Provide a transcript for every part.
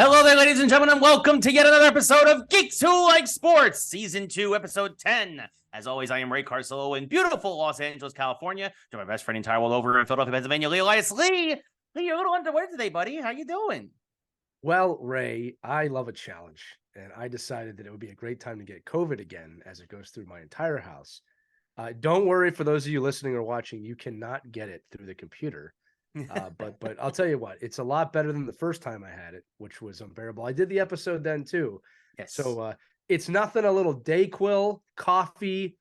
Hello there, ladies and gentlemen, and welcome to yet another episode of Geeks Who Like Sports, Season 2, Episode 10. As always, I am Ray Carcillo in beautiful Los Angeles, California. To my best friend entire world over in Philadelphia, Pennsylvania, Lee Elias. Lee, you're a little underway today, buddy. How you doing? Well, Ray, I love a challenge, and I decided that it would be a great time to get COVID again as it goes through my entire house. Don't worry, for those of you listening or watching, you cannot get it through the computer. But I'll tell you what, it's a lot better than the first time I had it, which was unbearable. I did the episode then too. Yes. So it's nothing a little Dayquil, coffee,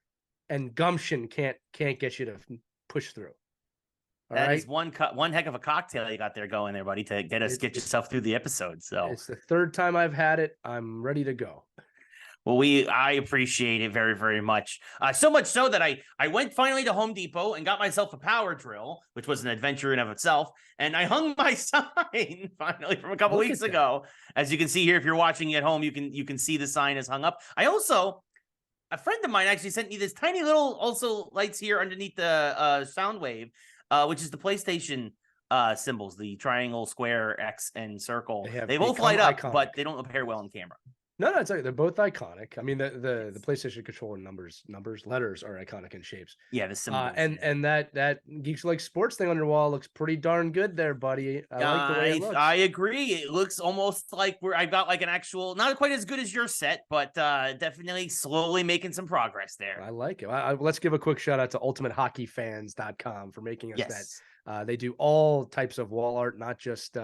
and gumption can't get you to push through. That is one heck of a cocktail you got there going there, buddy, to get yourself through the episode. So it's the third time I've had it. I'm ready to go. Well, I appreciate it very, very much. So much so that I went finally to Home Depot and got myself a power drill, which was an adventure in of itself. And I hung my sign finally from a couple weeks ago. As you can see here, if you're watching at home, you can see the sign is hung up. A friend of mine actually sent me this tiny little also lights here underneath the sound wave, which is the PlayStation symbols, the triangle, square, X, and circle. They both light up, but they don't appear well on camera. No, it's like they're both iconic. I mean, the PlayStation controller letters are iconic in shapes. Yeah, the symbols. And that Geeks Who Like Sports thing on your wall looks pretty darn good there, buddy. I like the way it looks. I agree. It looks almost like I've got like an actual, not quite as good as your set, but definitely slowly making some progress there. I like it. Let's give a quick shout out to ultimatehockeyfans.com for making us that. They do all types of wall art, not just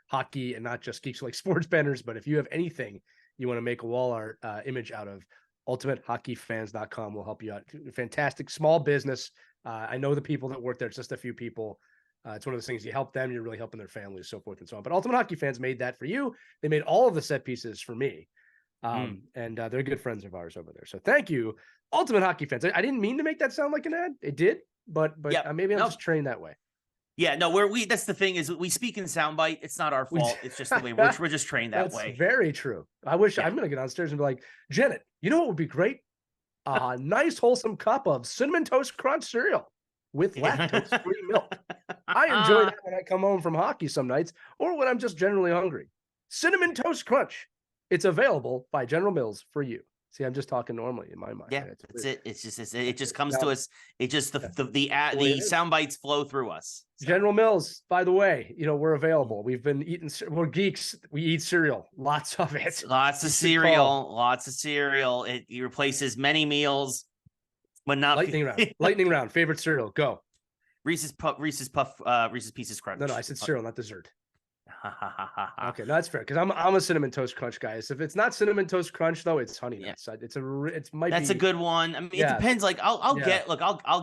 hockey and not just Geeks Who Like Sports banners, but if you have anything you want to make a wall art image out of, ultimatehockeyfans.com will help you out. Fantastic small business. I know the people that work there. It's just a few people. It's one of those things, you help them, you're really helping their families, so forth and so on. But Ultimate Hockey Fans made that for you. They made all of the set pieces for me. And they're good friends of ours over there. So thank you, Ultimate Hockey Fans. I didn't mean to make that sound like an ad. It did, but maybe I'm just trained that way. Yeah, no, that's the thing is we speak in soundbite. It's not our fault. It's just the way we're just trained that way. That's very true. I wish I'm going to get downstairs and be like, Janet, you know what would be great? A nice wholesome cup of Cinnamon Toast Crunch cereal with lactose-free milk. I enjoy that when I come home from hockey some nights or when I'm just generally hungry. Cinnamon Toast Crunch. It's available by General Mills for you. See, I'm just talking normally in my mind. Yeah, that's it. It just comes to us. It just the sound bites flow through us. So. General Mills, by the way, we're available. We've been eating. We're geeks. We eat cereal, lots of it. Lots of cereal. It replaces many meals, but not lightning round. Lightning round. Favorite cereal? Go. Reese's Pieces Crunch. No, I said cereal, not dessert. Okay, no, that's fair because I'm a Cinnamon Toast Crunch guy. So if it's not Cinnamon Toast Crunch though, it's Honey Nuts. That's a good one. I mean, it depends. Like I'll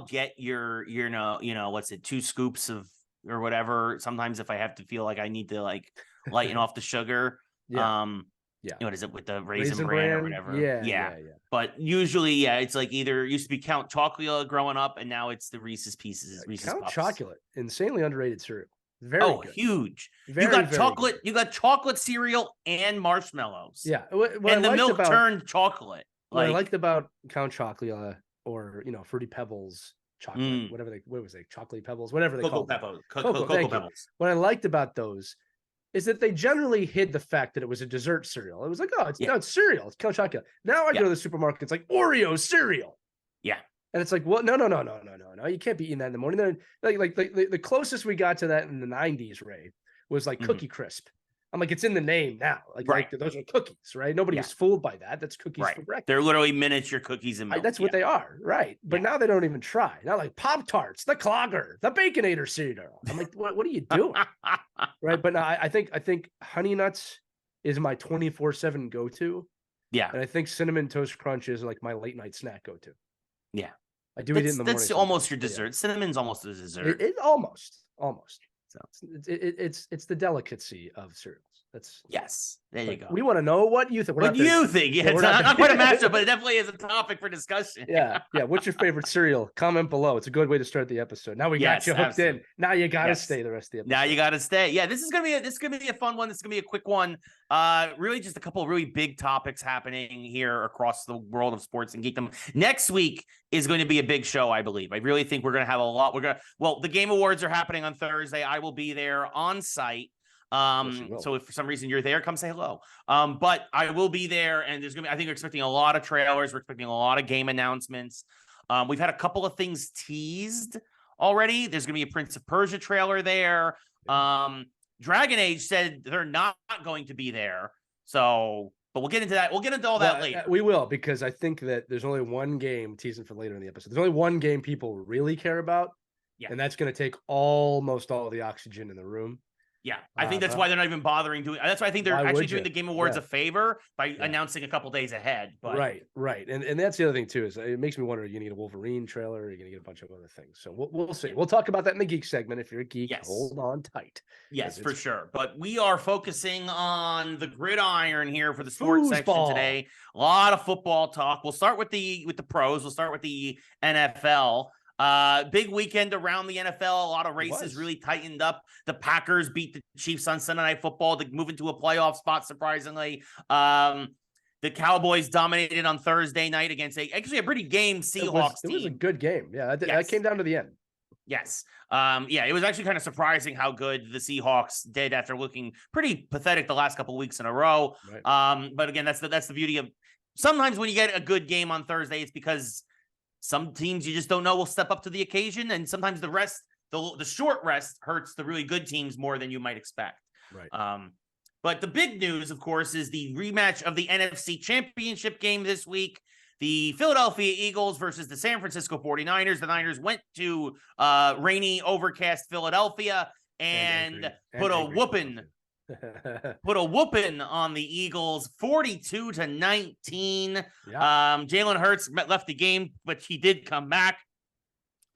get your 2 scoops of or whatever. Sometimes if I have to feel like I need to like lighten off the sugar. What is it with the raisin bran or whatever? Yeah. But usually, it's like either used to be Count Chocula growing up, and now it's the Reese's Pieces. Reese's Count Puffs. Chocolate, insanely underrated cereal. Very good. Huge. Very, you got chocolate. Good. You got chocolate cereal and marshmallows. Yeah. And the milk turned chocolate. What I liked about Count Chocula or, Fruity Pebbles chocolate, what was they? Chocolate Pebbles, whatever they call it. Cocoa Pebbles. What I liked about those is that they generally hid the fact that it was a dessert cereal. It was like, it's cereal. It's Count Chocula. Now I go to the supermarket. It's like Oreo cereal. Yeah. And it's like, well, no. You can't be eating that in the morning. Then, like the closest we got to that in the 90s, Ray, was like Cookie Crisp. I'm like, it's in the name now. Like those are cookies, right? Nobody was fooled by that. That's cookies for breakfast. They're literally miniature cookies and milk. That's what they are, right? But now they don't even try. Now like Pop-Tarts, the Clogger, the Baconator cereal. I'm like, what are you doing? Right? But no, I think Honey Nuts is my 24/7 go-to. Yeah. And I think Cinnamon Toast Crunch is like my late night snack go-to. Yeah. I do eat it in the morning. That's almost your dessert. Cinnamon's almost a dessert. It almost. So it's the delicacy of cereals. Yes. There you go. We want to know what you think. What do you think? Yeah, it's not quite a matchup, but it definitely is a topic for discussion. Yeah. What's your favorite cereal? Comment below. It's a good way to start the episode. Now we got you hooked in. Now you got to stay the rest of the episode. Now you got to stay. Yeah, this is gonna be a fun one. This is gonna be a quick one. Really, just a couple of really big topics happening here across the world of sports and geekdom. Next week is going to be a big show, I believe. I really think we're gonna have a lot. The Game Awards are happening on Thursday. I will be there on site. So if for some reason you're there, come say hello. But I will be there, and there's gonna be, I think we're expecting a lot of trailers. We're expecting a lot of game announcements. We've had a couple of things teased already. There's gonna be a Prince of Persia trailer there. Dragon Age said they're not going to be there. So, but we'll get into that. We'll get into all that later. We will, because I think that there's only one game teasing for later in the episode. There's only one game people really care about. Yeah. And that's going to take almost all of the oxygen in the room. Yeah, I think that's why they're not even bothering doing. That's why I think they're actually doing the Game Awards a favor by announcing a couple days ahead. But right, and that's the other thing too, is it makes me wonder: are you going to get a Wolverine trailer? Or are you going to get a bunch of other things? So we'll see. We'll talk about that in the geek segment. If you're a geek, hold on tight. Yes, for sure. But we are focusing on the gridiron here for the sports section today. A lot of football talk. We'll start with the pros. We'll start with the NFL. Big weekend around the NFL. A lot of races really tightened up. The Packers beat the Chiefs on Sunday Night Football to move into a playoff spot, surprisingly. The Cowboys dominated on Thursday night against actually a pretty game Seahawks team. It was a good game. Yeah, that came down to the end. Yes. It was actually kind of surprising how good the Seahawks did after looking pretty pathetic the last couple of weeks in a row. Right. But again, that's the beauty of sometimes when you get a good game on Thursday, it's because some teams you just don't know will step up to the occasion, and sometimes the rest, the short rest, hurts the really good teams more than you might expect. Right. But the big news, of course, is the rematch of the NFC Championship game this week. The Philadelphia Eagles versus the San Francisco 49ers. The Niners went to rainy, overcast Philadelphia and put a whooping on the Eagles, 42-19. Jalen Hurts left the game, but he did come back.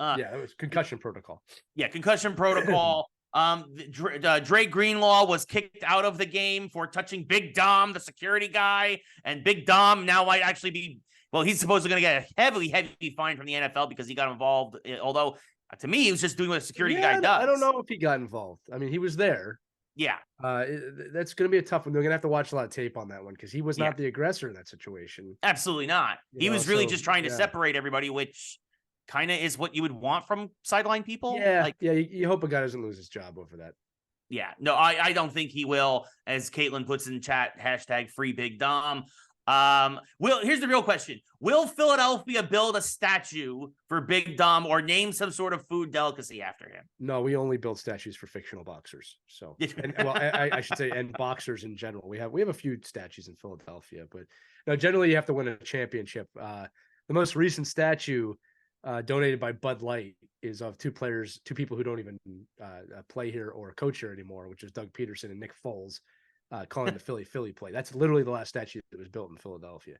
It was concussion protocol. Yeah, concussion protocol. Dre Greenlaw was kicked out of the game for touching Big Dom, the security guy, and Big Dom now might actually be, well, he's supposedly going to get a heavy fine from the NFL because he got involved. Although to me, he was just doing what a security guy does. I don't know if he got involved. I mean, he was there. Yeah. That's going to be a tough one. They're going to have to watch a lot of tape on that one because he was not the aggressor in that situation. Absolutely not. He was really just trying to separate everybody, which kind of is what you would want from sideline people. Yeah. You hope a guy doesn't lose his job over that. Yeah. No, I don't think he will. As Caitlin puts in chat, #FreeBigDom. Here's the real question. Will Philadelphia build a statue for Big Dom or name some sort of food delicacy after him? No, we only build statues for fictional boxers. So, I should say, and boxers in general. We have a few statues in Philadelphia, but no, generally you have to win a championship. The most recent statue donated by Bud Light is of two people who don't even play here or coach here anymore, which is Doug Peterson and Nick Foles. Calling the Philly play. That's literally the last statue that was built in Philadelphia.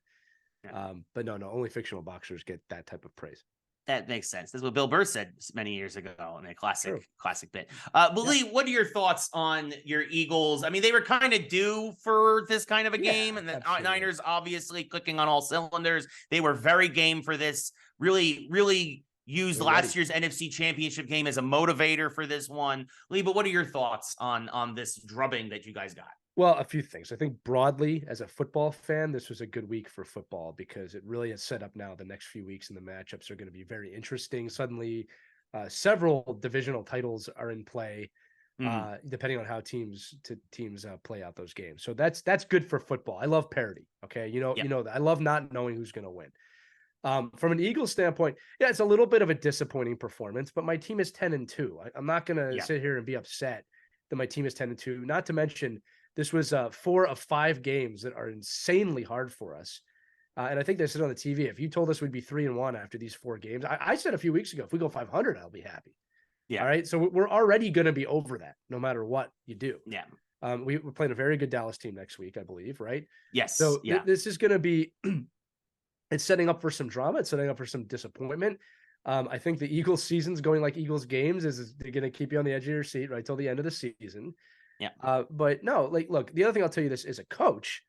But no, only fictional boxers get that type of praise. That makes sense. That's what Bill Burr said many years ago in a classic bit. Lee, what are your thoughts on your Eagles? I mean, they were kind of due for this kind of a game, and the Niners obviously clicking on all cylinders. They were very game for this. Really, really used last year's NFC Championship game as a motivator for this one. Lee, but what are your thoughts on this drubbing that you guys got? Well, a few things. I think broadly, as a football fan, this was a good week for football because it really has set up now the next few weeks, and the matchups are going to be very interesting. Suddenly, several divisional titles are in play, depending on how teams play out those games. So that's good for football. I love parity. Okay, you know that. I love not knowing who's going to win. From an Eagles standpoint, it's a little bit of a disappointing performance, but my team is 10-2. I'm not going to sit here and be upset that my team is 10-2. Not to mention, this was 4 of 5 games that are insanely hard for us. And I think they said on the TV, if you told us we'd be 3-1 after these 4 games, I said a few weeks ago, if we go 500, I'll be happy. Yeah. All right. So we're already going to be over that no matter what you do. Yeah. We're playing a very good Dallas team next week, I believe. Right. Yes. So this is going to be, it's setting up for some drama. It's setting up for some disappointment. I think the Eagles season's going like Eagles games is they're going to keep you on the edge of your seat right till the end of the season. Yeah. But no, look, the other thing I'll tell you this as a coach,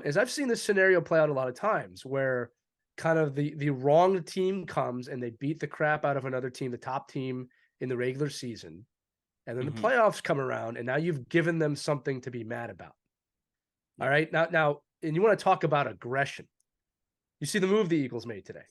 is I've seen this scenario play out a lot of times where kind of the wrong team comes and they beat the crap out of another team, the top team in the regular season. And then the playoffs come around and now you've given them something to be mad about. All right. Now, and you want to talk about aggression. You see the move the Eagles made today.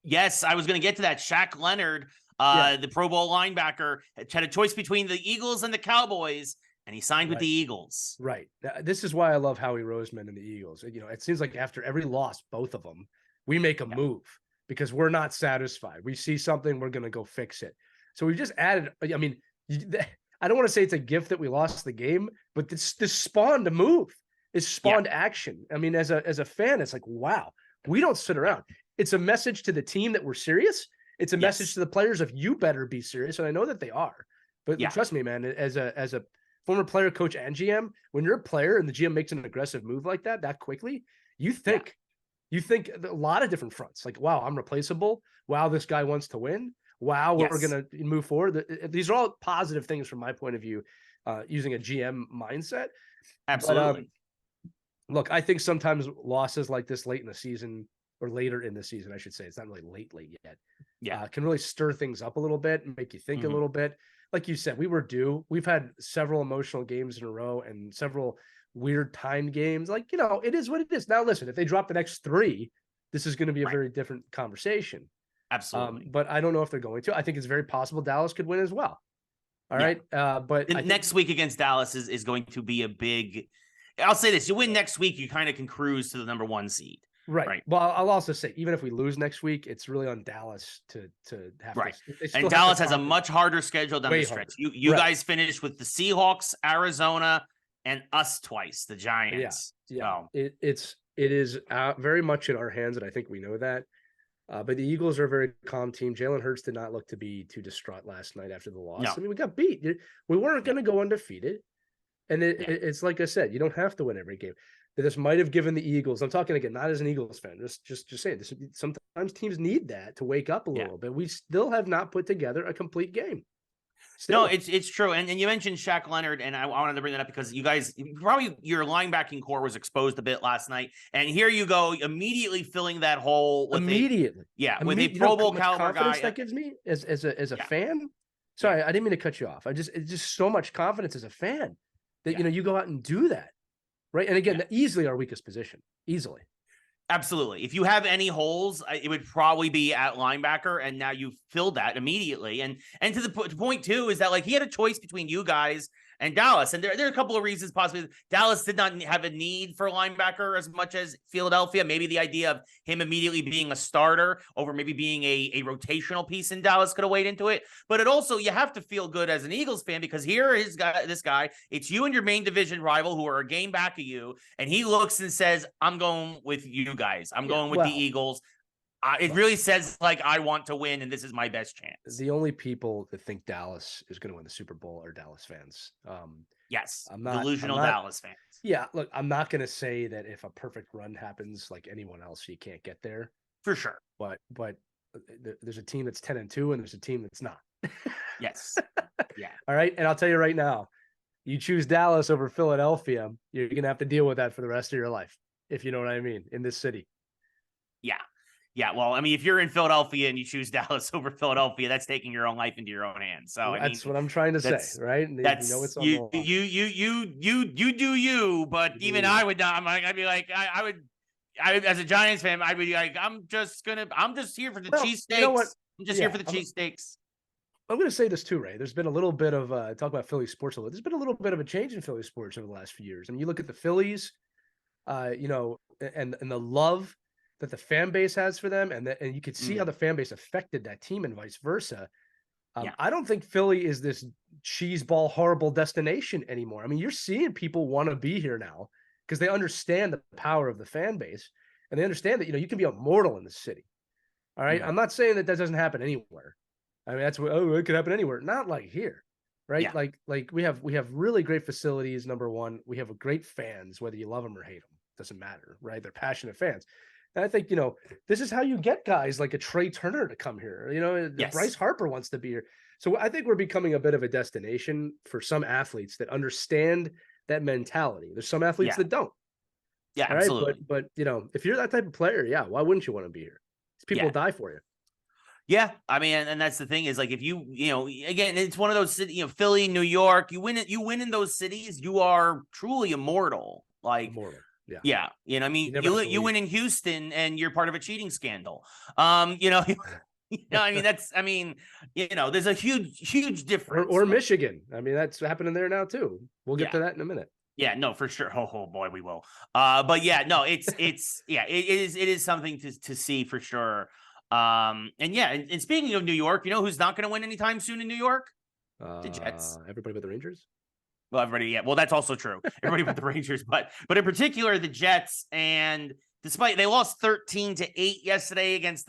Yes, I was going to get to that. Shaq Leonard, the Pro Bowl linebacker, had a choice between the Eagles and the Cowboys, and he signed with the Eagles. Right. This is why I love Howie Roseman and the Eagles. You know, it seems like after every loss, both of them, we make a move because we're not satisfied. We see something, we're going to go fix it. So we just added, I mean, I don't want to say it's a gift that we lost the game, but this spawned a move. It spawned action. I mean, as a fan, it's like, wow, we don't sit around. It's a message to the team that we're serious. It's a message to the players of you better be serious. And I know that they are, but trust me, man, as a former player, coach, and GM, when you're a player and the GM makes an aggressive move like that quickly, you think a lot of different fronts. Like, wow, I'm replaceable. Wow, this guy wants to win. Wow, we're going to move forward. These are all positive things from my point of view, using a GM mindset. Absolutely. But, look, I think sometimes losses like this late in the season, or later in the season, I should say, it's not really late yet, can really stir things up a little bit and make you think a little bit. Like you said, we were due. We've had several emotional games in a row and several weird timed games. Like, you know, it is what it is. Now, listen, if they drop the next 3, this is going to be a very different conversation. Absolutely. But I don't know if they're going to. I think it's very possible Dallas could win as well. All right. But next week against Dallas is going to be a big, I'll say this, you win next week, you kind of can cruise to the number 1 seed. Right. Well, I'll also say, even if we lose next week, it's really on Dallas to have to. And Dallas has a much harder schedule down the stretch. You guys finished with the Seahawks, Arizona, and us twice, the Giants. Yeah. So. It is very much in our hands, and I think we know that. But the Eagles are a very calm team. Jalen Hurts did not look to be too distraught last night after the loss. No. I mean, we got beat. We weren't going to go undefeated. And it's like I said, you don't have to win every game. This might have given the Eagles, I'm talking again, not as an Eagles fan, just saying this. Sometimes teams need that to wake up a little bit. We still have not put together a complete game. No, it's true. And you mentioned Shaq Leonard, and I wanted to bring that up because you guys, probably your linebacking core was exposed a bit last night. And here you go, immediately filling that hole. With a Pro Bowl caliber guy. That gives me as a fan. Sorry, I didn't mean to cut you off. It's just so much confidence as a fan that, you know, you go out and do that. Right. And again, easily our weakest position. Easily. Absolutely. If you have any holes, it would probably be at linebacker. And now you've filled that immediately. And to the point, too, is that like he had a choice between you guys and Dallas. And there are a couple of reasons possibly. Dallas did not have a need for linebacker as much as Philadelphia. Maybe the idea of him immediately being a starter over maybe being a rotational piece in Dallas could have weighed into it. But it also, you have to feel good as an Eagles fan because here is this guy, it's you and your main division rival who are a game back of you. And he looks and says, I'm going with you guys. I'm going with the Eagles. It really says like, I want to win and this is my best chance. The only people that think Dallas is going to win the Super Bowl are Dallas fans. Yes. Delusional Dallas fans. Yeah. Look, I'm not going to say that if a perfect run happens like anyone else, you can't get there. For sure. But there's a team that's 10-2 and there's a team that's not. Yes. Yeah. All right. And I'll tell you right now, you choose Dallas over Philadelphia, you're going to have to deal with that for the rest of your life. If you know what I mean, in this city. Yeah. Yeah, well, I mean, if you're in Philadelphia and you choose Dallas over Philadelphia, that's taking your own life into your own hands. So that's what I'm trying to say, right? That's you do you, but even I would not. I'd be like, I would as a Giants fan, I'd be like, I'm just here for the cheesesteaks. You know what? I'm just here for the cheesesteaks. I'm going to say this too, Ray. There's been a little bit of talk about Philly sports a little. There's been a little bit of a change in Philly sports over the last few years. I mean, you look at the Phillies, you know, and the love that the fan base has for them, and you could see how the fan base affected that team and vice versa. I don't think Philly is this cheeseball horrible destination anymore. I mean, you're seeing people want to be here now because they understand the power of the fan base and they understand that, you know, you can be immortal in the city. All right. I'm not saying that doesn't happen anywhere. I mean, that's what, it could happen anywhere. Not like here. Right. Yeah. Like we have really great facilities. Number one, we have great fans, whether you love them or hate them, doesn't matter. Right. They're passionate fans. And I think, you know, this is how you get guys like a Trey Turner to come here. You know, Bryce Harper wants to be here. So I think we're becoming a bit of a destination for some athletes that understand that mentality. There's some athletes that don't. Yeah, all absolutely. Right? But, you know, if you're that type of player, why wouldn't you want to be here? People will die for you. Yeah, I mean, and that's the thing is like if you know, again, it's one of those cities, you know, Philly, New York, you win in those cities, you are truly immortal. Like immortal. Yeah. You know, I mean, you win in Houston and you're part of a cheating scandal. You know, No, I mean, there's a huge difference. Or Michigan. I mean, that's happening there now too. We'll get to that in a minute. Yeah, no, for sure. Oh boy, we will. But yeah, no, it is something to see for sure. And speaking of New York, you know who's not going to win anytime soon in New York? The Jets. Everybody but the Rangers. Well, everybody, yeah. Well, that's also true. Everybody but the Rangers, but in particular the Jets. And despite they lost 13-8 yesterday against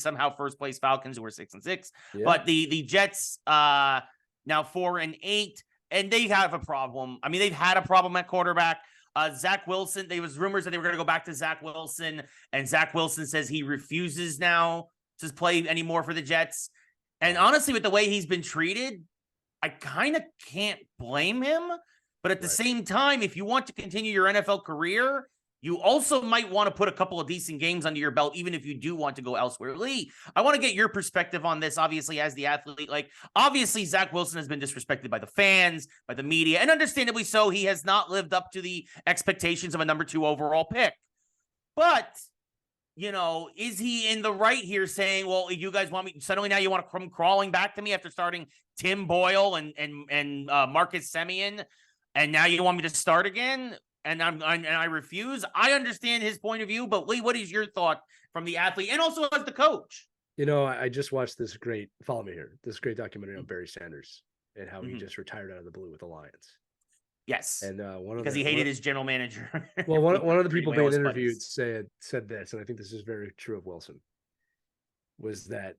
somehow first place Falcons, who were 6-6. Yeah. But the Jets now 4-8, and they have a problem. I mean, they've had a problem at quarterback. Zach Wilson, there was rumors that they were going to go back to Zach Wilson, and Zach Wilson says he refuses now to play anymore for the Jets. And honestly, with the way he's been treated, I kind of can't blame him. But at the same time, if you want to continue your NFL career, you also might want to put a couple of decent games under your belt, even if you do want to go elsewhere. Lee, I want to get your perspective on this, obviously, as the athlete. Like, obviously, Zach Wilson has been disrespected by the fans, by the media, and understandably so. He has not lived up to the expectations of a number 2 overall pick. But, is he in the right here saying, well, you guys want me, suddenly now you want to come crawling back to me after starting Tim Boyle and Marcus Semien, and now you want me to start again? And I refuse. I understand his point of view, but Lee, what is your thought from the athlete and also as the coach? I just watched this great documentary on Barry Sanders and how he just retired out of the blue with the Lions. Yes, and because he hated his general manager. Well, one of the people being interviewed said this, and I think this is very true of Wilson, was that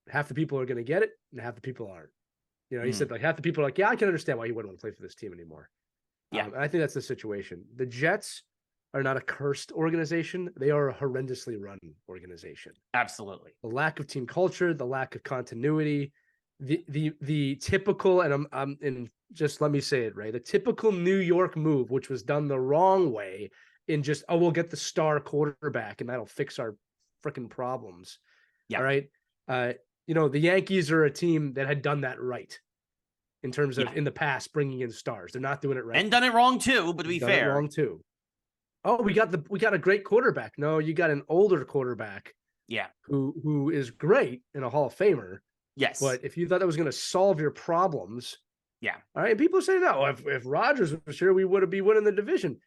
half the people are going to get it and half the people aren't. He said like half the people are like, yeah, I can understand why he wouldn't want to play for this team anymore. Yeah, I think that's the situation. The Jets are not a cursed organization; they are a horrendously run organization. Absolutely, the lack of team culture, the lack of continuity, the typical, and just let me say it right, the typical New York move, which was done the wrong way, in just we'll get the star quarterback and that'll fix our freaking problems. Yeah, all right. The Yankees are a team that had done that right. In terms of in the past bringing in stars, they're not doing it right and done it wrong too. But to be fair, wrong too. Oh, we got a great quarterback. No, you got an older quarterback. Yeah, who is great and a Hall of Famer. Yes, but if you thought that was going to solve your problems, all right. And people say no. If Rodgers was here, we would be winning the division.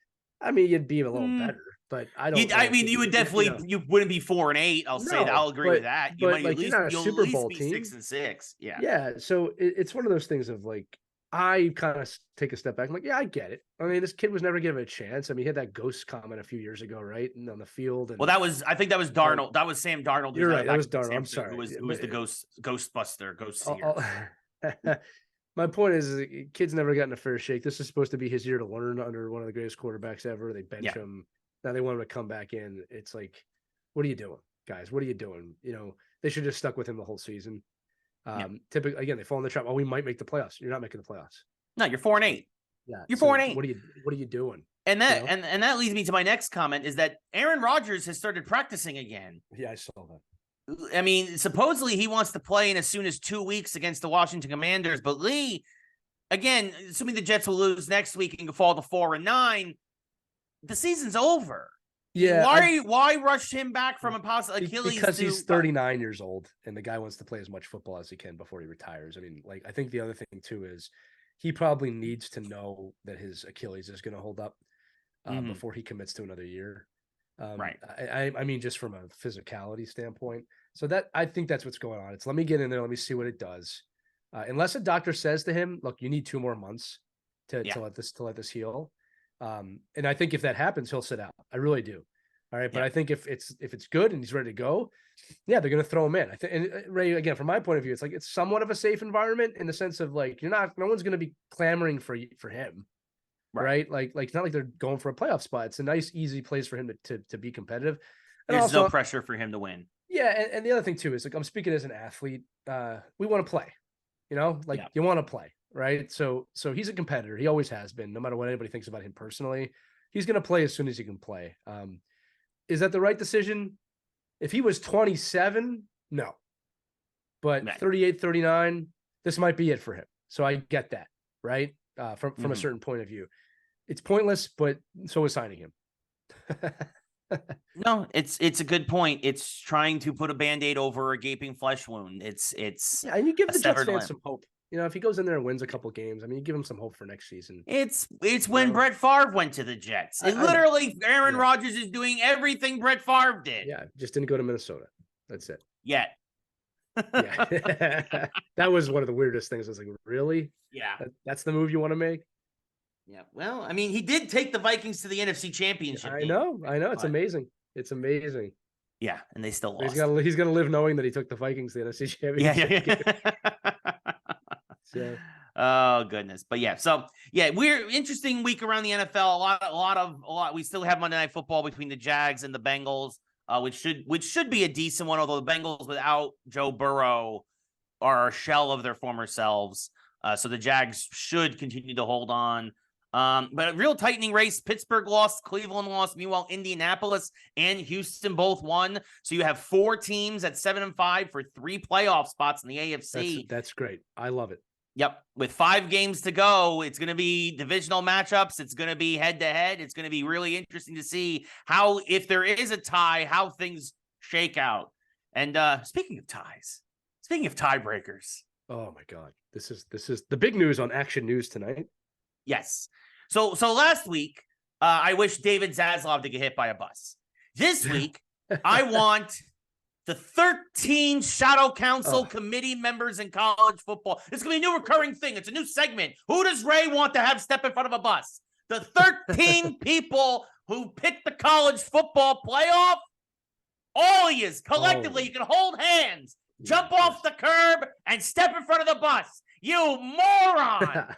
I mean, you'd be a little better, but I don't. You would definitely you wouldn't be 4-8. I'll say that. I'll agree with that. You might you're not a Super Bowl team. 6-6. Yeah. Yeah. So it's one of those things of like, I kind of take a step back. I'm like, yeah, I get it. I mean, this kid was never given a chance. I mean, he had that ghost comment a few years ago, right? And on the field. And, I think that was Darnold. That was Sam Darnold. You're right. That was Darnold. I'm sorry. Who was the Ghostbuster, ghost seer. My point is, kid's never gotten a fair shake. This is supposed to be his year to learn under one of the greatest quarterbacks ever. They bench him. Now they want him to come back in. It's like, what are you doing, guys? What are you doing? They should have just stuck with him the whole season. Typically, again, they fall in the trap. Oh, we might make the playoffs. You're not making the playoffs. No, you're 4-8. Yeah, you're 4-8. What are you doing? And that and that leads me to my next comment is that Aaron Rodgers has started practicing again. Yeah, I saw that. I mean, supposedly he wants to play in as soon as 2 weeks against the Washington Commanders. But Lee, again, assuming the Jets will lose next week and fall to 4-9, the season's over. Yeah. Why rush him back from a possible Achilles? Because he's 39 years old and the guy wants to play as much football as he can before he retires. I mean, like, I think the other thing too is he probably needs to know that his Achilles is going to hold up before he commits to another year. Right. I mean, just from a physicality standpoint. So that I think that's what's going on. It's let me get in there. Let me see what it does. Unless a doctor says to him, look, you need 2 more months to let this heal. And I think if that happens, he'll sit out. I really do. All right. But I think if it's good and he's ready to go, they're going to throw him in. I think, and Ray, again, from my point of view, it's like, it's somewhat of a safe environment in the sense of like, no one's going to be clamoring for him. Right. Like it's not like they're going for a playoff spot. It's a nice, easy place for him to be competitive. And there's also, no pressure for him to win. Yeah. And the other thing too, is like, I'm speaking as an athlete. We want to play, you want to play. Right. So he's a competitor. He always has been, no matter what anybody thinks about him personally. He's going to play as soon as he can play. Is that the right decision? If he was 27, no. But 38, 39, this might be it for him. So I get that, right? From a certain point of view. It's pointless, but so is signing him. No, it's a good point. It's trying to put a Band-Aid over a gaping flesh wound. It's Yeah, and you give a the Jets severed fans limb. some hope. If he goes in there and wins a couple games, I mean, you give him some hope for next season. It's when Brett Favre went to the Jets. It literally, Aaron Rodgers is doing everything Brett Favre did. Yeah, just didn't go to Minnesota. That's it. Yet. Yeah. That was one of the weirdest things. I was like, really? Yeah. That's the move you want to make? Yeah. Well, I mean, he did take the Vikings to the NFC Championship. I know. It's amazing. It's amazing. Yeah, and they still lost. He's gonna live knowing that he took the Vikings to the NFC Championship. Yeah. So. Oh goodness, but yeah. So yeah, we're interesting week around the NFL. A lot. We still have Monday Night Football between the Jags and the Bengals, which should be a decent one. Although the Bengals without Joe Burrow are a shell of their former selves, so the Jags should continue to hold on. But a real tightening race. Pittsburgh lost, Cleveland lost. Meanwhile, Indianapolis and Houston both won. So you have 4 teams at 7-5 for 3 playoff spots in the AFC. That's great. I love it. Yep. With 5 games to go, it's going to be divisional matchups. It's going to be head to head. It's going to be really interesting to see how, if there is a tie, how things shake out. And speaking of ties, speaking of tiebreakers. Oh my God. This is the big news on Action News tonight. Yes. So last week, I wish David Zaslav to get hit by a bus. This week, I want the 13 Shadow Council committee members in college football. It's going to be a new recurring thing. It's a new segment. Who does Ray want to have step in front of a bus? The 13 people who picked the college football playoff. All of you collectively, you can hold hands, jump off the curb, and step in front of the bus. You morons!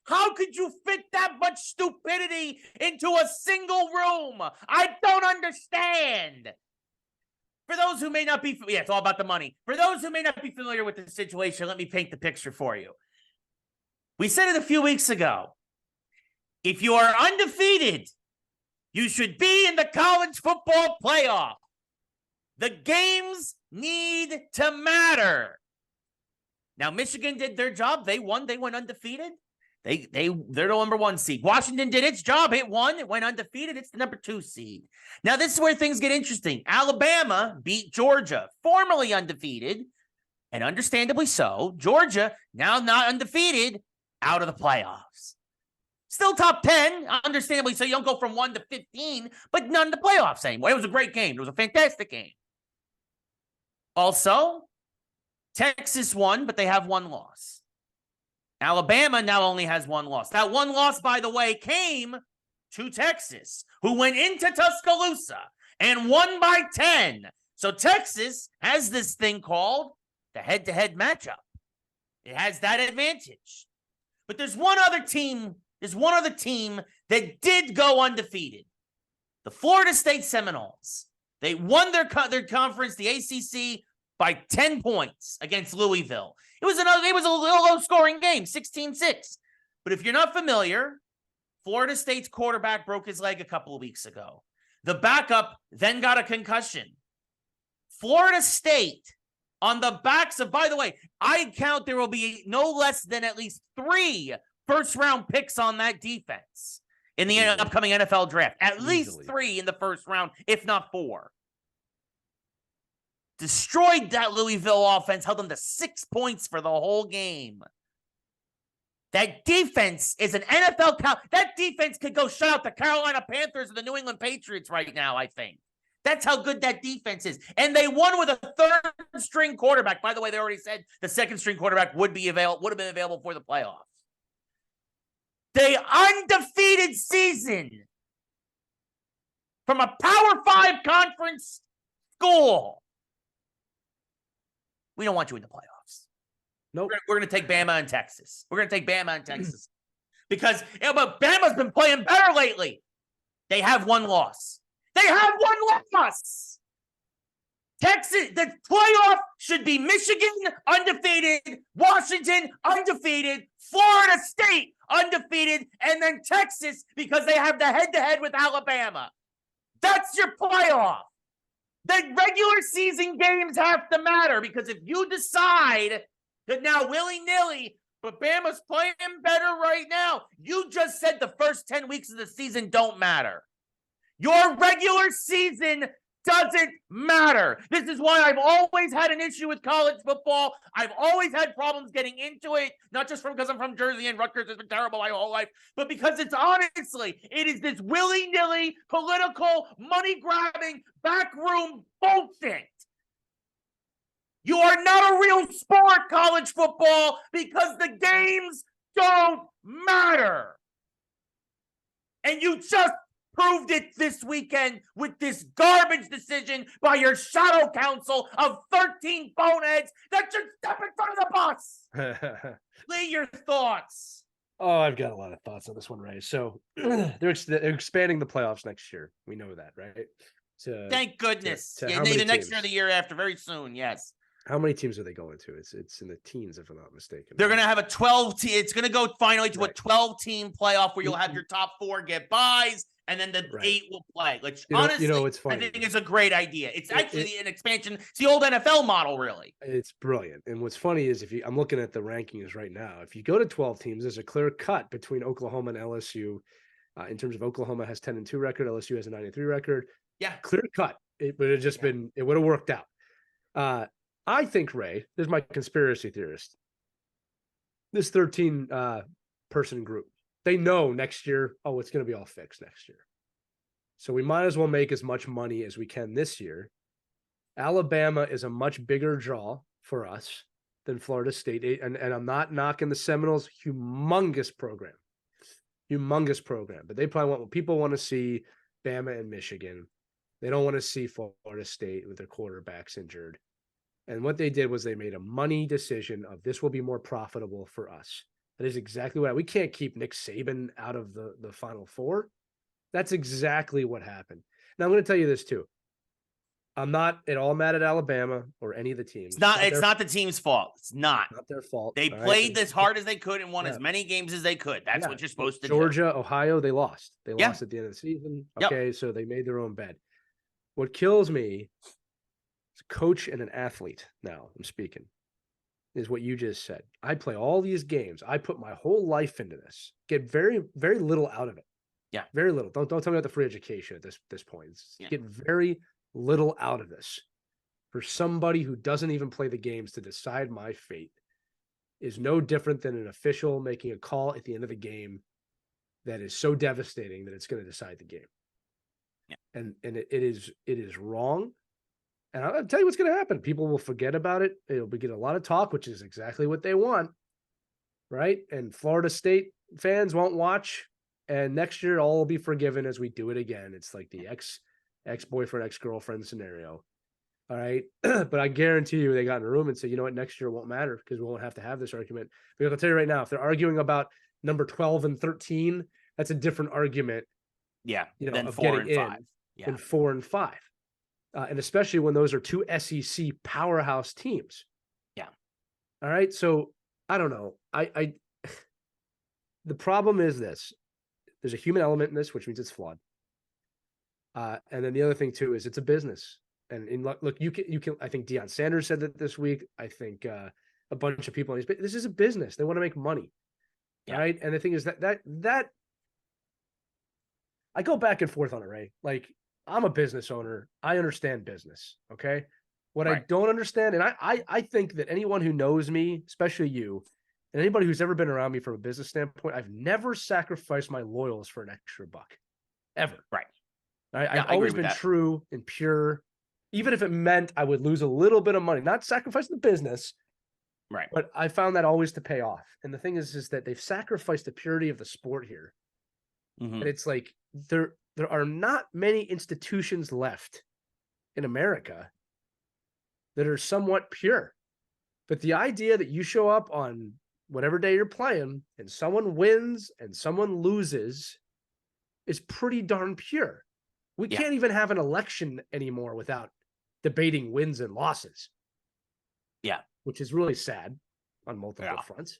How could you fit that much stupidity into a single room? I don't understand. For those who may not be, it's all about the money. For those who may not be familiar with the situation, let me paint the picture for you. We said it a few weeks ago. If you are undefeated, you should be in the college football playoff. The games need to matter. Now, Michigan did their job. They won. They went undefeated. They're the number 1 seed. Washington did its job. It won. It went undefeated. It's the number 2 seed. Now, this is where things get interesting. Alabama beat Georgia, formerly undefeated, and understandably so. Georgia, now not undefeated, out of the playoffs. Still top 10, understandably so. You don't go from 1 to 15, but none of the playoffs anymore. It was a great game. It was a fantastic game. Also, Texas won, but they have 1 loss. Alabama now only has 1 loss. That 1 loss, by the way, came to Texas, who went into Tuscaloosa and won by 10. So Texas has this thing called the head-to-head matchup. It has that advantage. But there's one other team that did go undefeated. The Florida State Seminoles. They won their conference, the ACC, by 10 points against Louisville. It was a low-scoring game, 16-6. But if you're not familiar, Florida State's quarterback broke his leg a couple of weeks ago. The backup then got a concussion. Florida State, on the backs of, by the way, I count there will be no less than at least 3 first-round picks on that defense in the upcoming NFL draft. At least 3 in the first round, if not 4. Destroyed that Louisville offense, held them to 6 points for the whole game. That defense is an NFL that defense could go shut out the Carolina Panthers and the New England Patriots right now, I think. That's how good that defense is. And they won with a 3rd-string quarterback. By the way, they already said the 2nd-string quarterback would have been available for the playoffs. The undefeated season from a Power 5 conference school. We don't want you in the playoffs. Nope. We're going to take Bama and Texas. Because but Bama's been playing better lately. They have 1 loss. Texas, the playoff should be Michigan undefeated, Washington undefeated, Florida State undefeated, and then Texas because they have the head-to-head with Alabama. That's your playoff. The regular season games have to matter because if you decide to now willy-nilly but Bama's playing better right now. You just said the first 10 weeks of the season don't matter. Your regular season doesn't matter. This is why I've always had an issue with college football. I've always had problems getting into it, not just because I'm from Jersey and Rutgers has been terrible my whole life, but because it is this willy-nilly, political, money-grabbing, backroom bullshit. You are not a real sport, college football, because the games don't matter. And you just proved it this weekend with this garbage decision by your shadow council of 13 boneheads that should step in front of the bus. Lee, your thoughts. Oh, I've got a lot of thoughts on this one, Ray. So they're expanding the playoffs next year. We know that, right? Thank goodness. To Either next year or the year after, very soon, yes. How many teams are they going to? It's in the teens, if I'm not mistaken. They're going to have a 12 team. It's going to go finally to a 12-team playoff where you'll have your top 4 get buys, and then the 8 will play. Like, honestly, it's funny. I think it's a great idea. It's actually an expansion. It's the old NFL model, really. It's brilliant. And what's funny is I'm looking at the rankings right now. If you go to 12 teams, there's a clear cut between Oklahoma and LSU. In terms of Oklahoma has 10-2 record, LSU has a 9-3 record. Yeah, clear cut. It would have just been. It would have worked out. I think, Ray, this is my conspiracy theorist. This 13 person group, they know next year, it's going to be all fixed next year. So we might as well make as much money as we can this year. Alabama is a much bigger draw for us than Florida State. And I'm not knocking the Seminoles, humongous program. But they probably people want to see Bama and Michigan. They don't want to see Florida State with their quarterbacks injured. And what they did was they made a money decision of this will be more profitable for us. That is exactly what we can't keep Nick Saban out of the Final Four. That's exactly what happened. Now I'm going to tell you this too. I'm not at all mad at Alabama or any of the teams. It's not the team's fault. It's not their fault. They played as hard as they could and won as many games as they could. That's what you're supposed to do. Georgia, Ohio, they lost. They lost at the end of the season. Okay, so they made their own bed. What kills me is a coach and an athlete. Now I'm speaking. Is what you just said. I play all these games. I put my whole life into this. Get very, very little out of it. Yeah, very little. Don't tell me about the free education at this point. Get very little out of this. For somebody who doesn't even play the games to decide my fate is no different than an official making a call at the end of the game that is so devastating that it's going to decide the game. Yeah, and it is wrong. And I'll tell you what's going to happen. People will forget about it. It'll get a lot of talk, which is exactly what they want, right? And Florida State fans won't watch. And next year, all will be forgiven as we do it again. It's like the ex-boyfriend, ex-girlfriend scenario. All right. But I guarantee you they got in a room and said, you know what, next year it won't matter because we won't have to have this argument. Because I'll tell you right now, if they're arguing about number 12 and 13, that's a different argument. Yeah. Than 4 and 5. Than 4 and 5. And especially when those are two SEC powerhouse teams. Yeah. All right. So I don't know. The problem is this. There's a human element in this, which means it's flawed. And then the other thing too is it's a business. And look, you can. I think Deion Sanders said that this week. I think a bunch of people. This is a business. They want to make money. Yeah. Right. And the thing is that I go back and forth on it, Ray. Like, I'm a business owner. I understand business. Okay. What I don't understand, and I think that anyone who knows me, especially you, and anybody who's ever been around me from a business standpoint, I've never sacrificed my loyals for an extra buck. Ever. Right. I've always been true and pure, even if it meant I would lose a little bit of money, not sacrifice the business. Right. But I found that always to pay off. And the thing is that they've sacrificed the purity of the sport here. Mm-hmm. And it's like there are not many institutions left in America that are somewhat pure. But the idea that you show up on whatever day you're playing and someone wins and someone loses is pretty darn pure. We can't even have an election anymore without debating wins and losses. Yeah. Which is really sad on multiple fronts.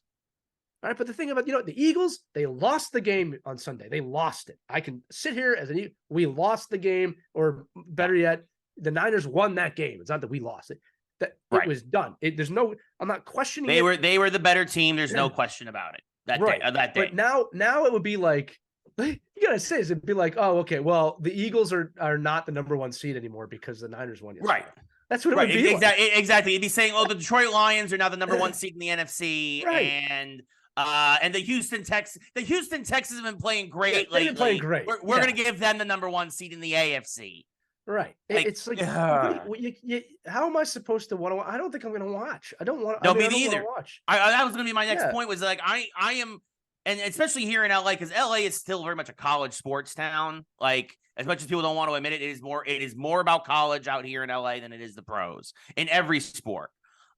All right, but the thing about, the Eagles, they lost the game on Sunday. They lost it. I can sit here as we lost the game, or better yet, the Niners won that game. It's not that we lost it. That it Right. was done. There's no. I'm not questioning They it. were the better team. There's no question about it. That Right. day. That day. But now it would be like, you gotta say, it'd be like, oh, okay, well, the Eagles are not the number 1 seed anymore because the Niners won yesterday. Right. That's what it would be. Exactly. Exactly. It'd be saying, oh, the Detroit Lions are now the number 1 seed in the NFC, Right. and the Houston Texans have been playing great lately. They've been playing great. We're gonna give them the number 1 seed in the AFC. Right. Like, it's like, how am I supposed to want to? I don't think I'm going to watch. I don't want. No, I mean, me neither. Watch. That was going to be my next point. Was like I am, and especially here in LA, because LA is still very much a college sports town. Like, as much as people don't want to admit it, it is more about college out here in LA than it is the pros in every sport.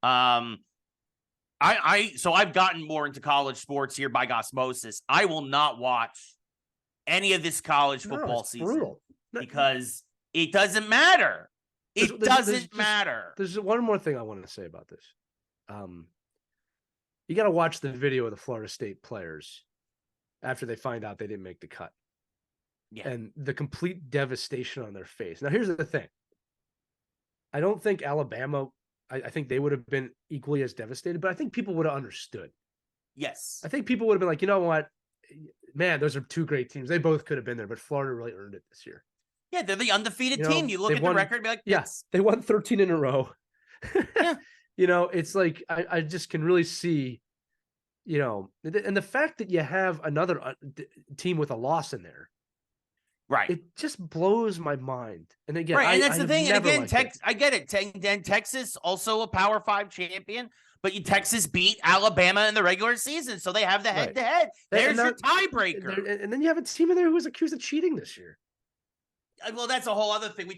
So I've gotten more into college sports here by osmosis. I will not watch any of this college football season brutal. because it doesn't matter. It doesn't matter. There's one more thing I want to say about this. You got to watch the video of the Florida State players after they find out they didn't make the cut. Yeah. And the complete devastation on their face. Now, here's the thing. I don't think Alabama, I think they would have been equally as devastated, but I think people would have understood. Yes. I think people would have been like, you know what? Man, those are 2 great teams. They both could have been there, but Florida really earned it this year. Yeah, they're the undefeated team. You look at the record and be like, yes, they won 13 in a row. Yeah. It's like, I just can really see, and the fact that you have another team with a loss in there. Right. It just blows my mind. And again, and that's the thing. And again, I get it. And Texas, also a Power 5 champion, but Texas beat Alabama in the regular season. So they have the head-to-head. There's your tiebreaker. And then you have a team in there who was accused of cheating this year. Well, that's a whole other thing. We